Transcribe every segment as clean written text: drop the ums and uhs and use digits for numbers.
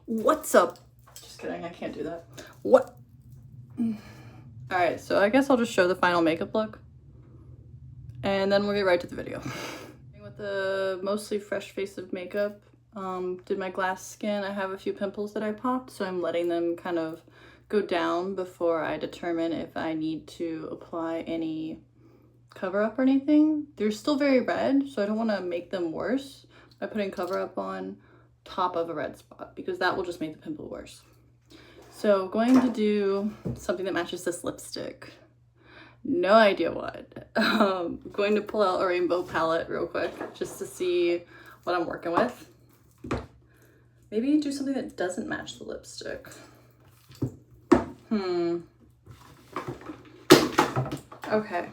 What's up? Just kidding, I can't do that. What? Alright, so I guess I'll just show the final makeup look. And then we'll get right to the video. With the mostly fresh face of makeup, did my glass skin. I have a few pimples that I popped, so I'm letting them kind of go down before I determine if I need to apply any cover up or anything. They're still very red, so I don't want to make them worse by putting cover up on top of a red spot, because that will just make the pimple worse. So going to do something that matches this lipstick. No idea what. Going to pull out a rainbow palette real quick just to see what I'm working with. Maybe do something that doesn't match the lipstick. Okay.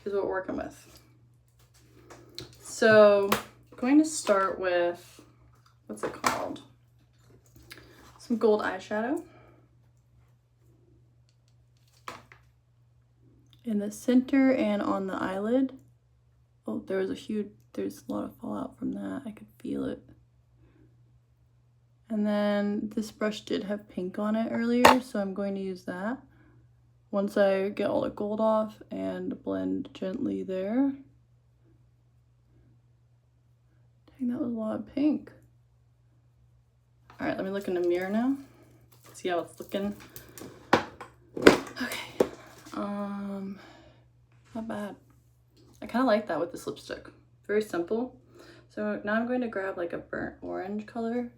Here's what we're working with. So I'm going to start with, what's it called? Some gold eyeshadow. In the center and on the eyelid. Oh, there's a lot of fallout from that. I could feel it. And then this brush did have pink on it earlier, so I'm going to use that. Once I get all the gold off and blend gently there. Dang, that was a lot of pink. All right, let me look in the mirror now. See how it's looking. Okay, not bad. I kind of like that with this lipstick. Very simple. So now I'm going to grab like a burnt orange color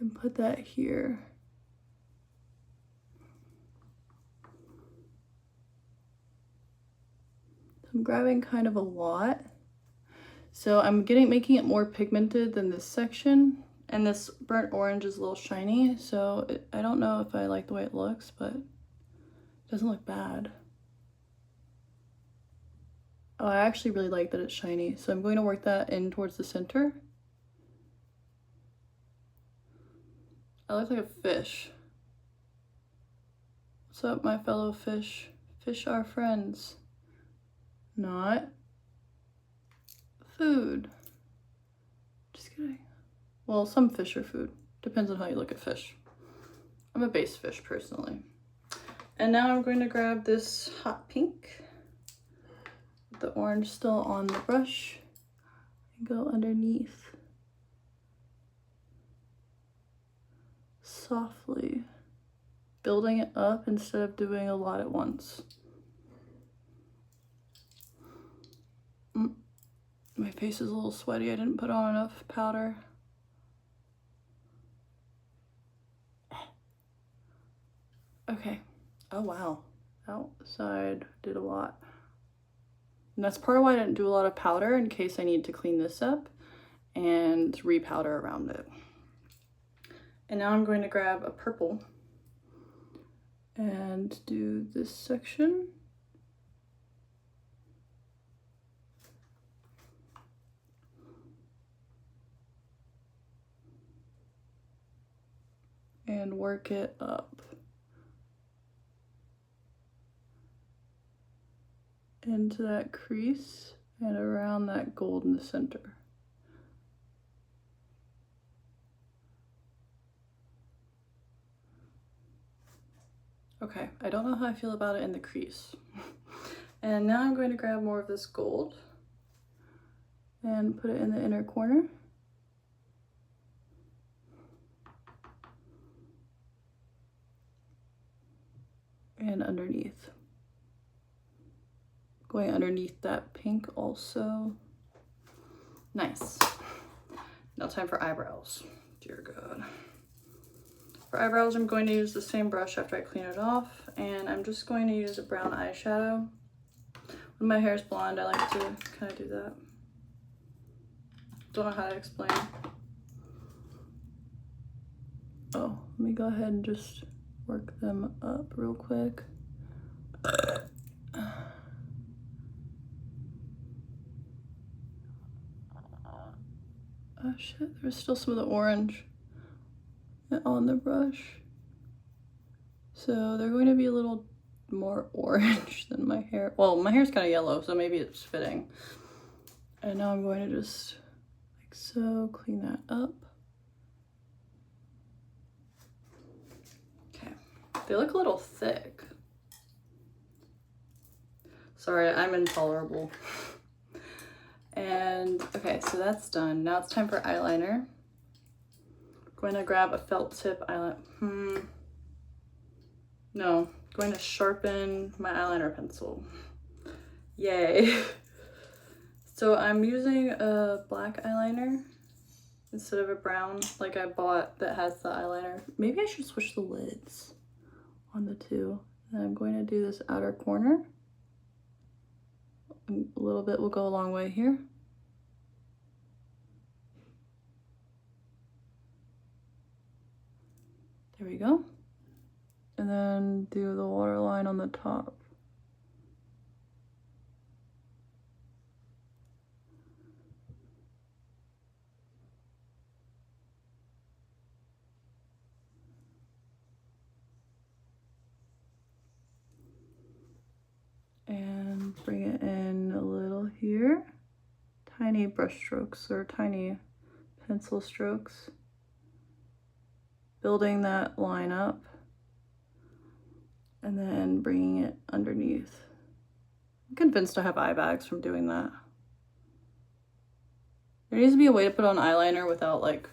and put that here. I'm grabbing kind of a lot. So I'm making it more pigmented than this section. And this burnt orange is a little shiny, so I don't know if I like the way it looks, but it doesn't look bad. Oh, I actually really like that it's shiny, so I'm going to work that in towards the center. I look like a fish. What's up, my fellow fish? Fish are friends. Not food. Just kidding. Well, some fish are food. Depends on how you look at fish. I'm a base fish, personally. And now I'm going to grab this hot pink. The orange still on the brush. And go underneath. Softly. Building it up instead of doing a lot at once. My face is a little sweaty. I didn't put on enough powder. Okay. Oh, wow. Outside did a lot. And that's part of why I didn't do a lot of powder, in case I need to clean this up and repowder around it. And now I'm going to grab a purple and do this section. And work it up into that crease and around that gold in the center. Okay, I don't know how I feel about it in the crease. And now I'm going to grab more of this gold and put it in the inner corner. And underneath. Going underneath that pink also. Nice. Now time for eyebrows. Dear God. For eyebrows, I'm going to use the same brush after I clean it off, and I'm just going to use a brown eyeshadow. When my hair is blonde, I like to kind of do that. Don't know how to explain. Oh, let me go ahead and just work them up real quick. Oh shit, there's still some of the orange on the brush. So they're going to be a little more orange than my hair. Well, my hair's kind of yellow, so maybe it's fitting. And now I'm going to just, like so, clean that up. They look a little thick. Sorry, I'm intolerable. And okay, so that's done. Now it's time for eyeliner. I'm going to grab a felt tip eyeliner. No, I'm going to sharpen my eyeliner pencil. Yay. So I'm using a black eyeliner instead of a brown like I bought that has the eyeliner. Maybe I should switch the lids on the two. And I'm going to do this outer corner. A little bit will go a long way here. There we go. And then do the waterline on the top. And bring it in a little here. Tiny brush strokes or tiny pencil strokes. Building that line up. And then bringing it underneath. I'm convinced I have eye bags from doing that. There needs to be a way to put on eyeliner without, like,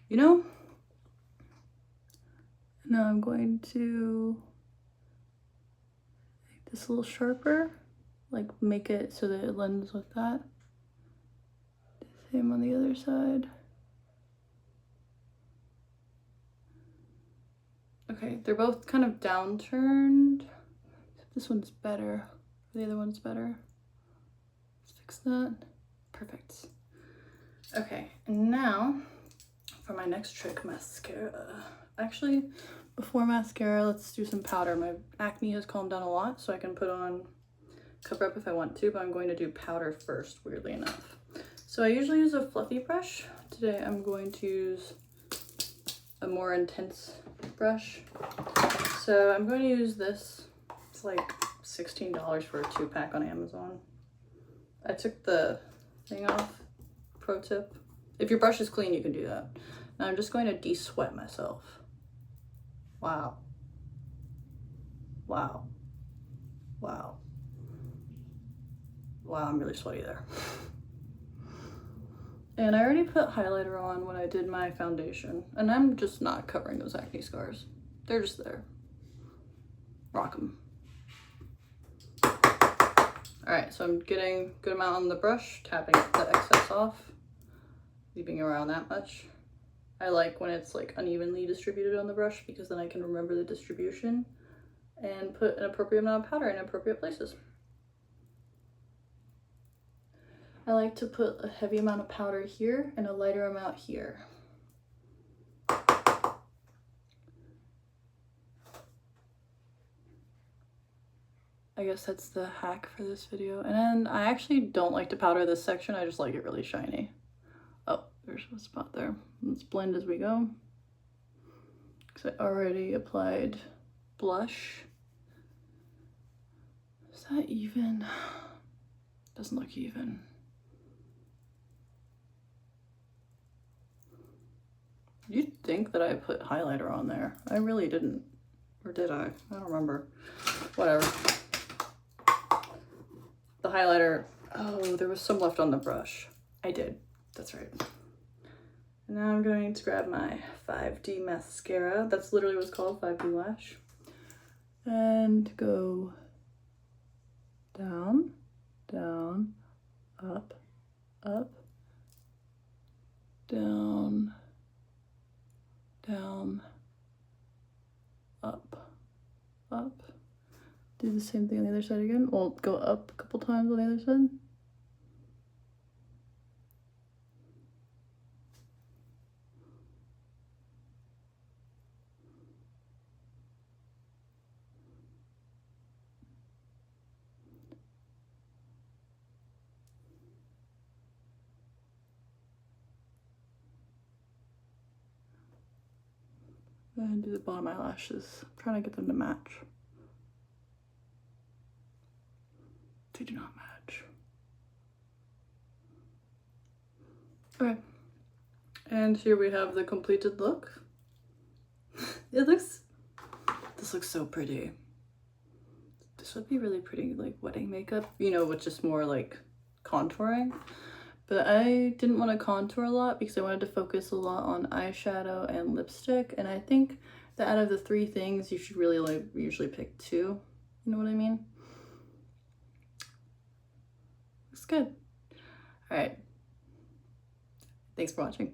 you know? Now I'm going to make this a little sharper, like make it so that it blends with that. Same on the other side. Okay, they're both kind of downturned. This one's better. The other one's better. Let's fix that. Perfect. Okay, and now for my next trick, mascara. Actually, before mascara, let's do some powder. My acne has calmed down a lot, so I can put on cover up if I want to, but I'm going to do powder first, weirdly enough. So I usually use a fluffy brush. Today I'm going to use a more intense brush. So I'm going to use this. It's like $16 for a 2-pack on Amazon. I took the thing off. Pro tip. If your brush is clean, you can do that. Now I'm just going to de-sweat myself. Wow. Wow. Wow. Wow, I'm really sweaty there. And I already put highlighter on when I did my foundation, and I'm just not covering those acne scars. They're just there. Rock them. All right, so I'm getting a good amount on the brush, tapping the excess off, leaving around that much. I like when it's like unevenly distributed on the brush because then I can remember the distribution and put an appropriate amount of powder in appropriate places. I like to put a heavy amount of powder here and a lighter amount here. I guess that's the hack for this video. And then I actually don't like to powder this section. I just like it really shiny. Oh, there's a spot there. Let's blend as we go. Because I already applied blush. Is that even? Doesn't look even. You'd think that I put highlighter on there. I really didn't. Or did I? I don't remember. Whatever. The highlighter, oh, there was some left on the brush. I did, that's right. And now I'm going to grab my 5D mascara. That's literally what's called, 5D lash. And go down, down, up, up, down, down, up, up. Do the same thing on the other side again. We'll go up a couple times on the other side. And do the bottom eyelashes. I'm trying to get them to match. They do not match. Okay. And here we have the completed look. It looks This looks so pretty. This would be really pretty, like wedding makeup, you know, with just more like contouring. But I didn't want to contour a lot because I wanted to focus a lot on eyeshadow and lipstick. And I think that out of the 3 things, you should really like usually pick 2. You know what I mean? Looks good. All right. Thanks for watching.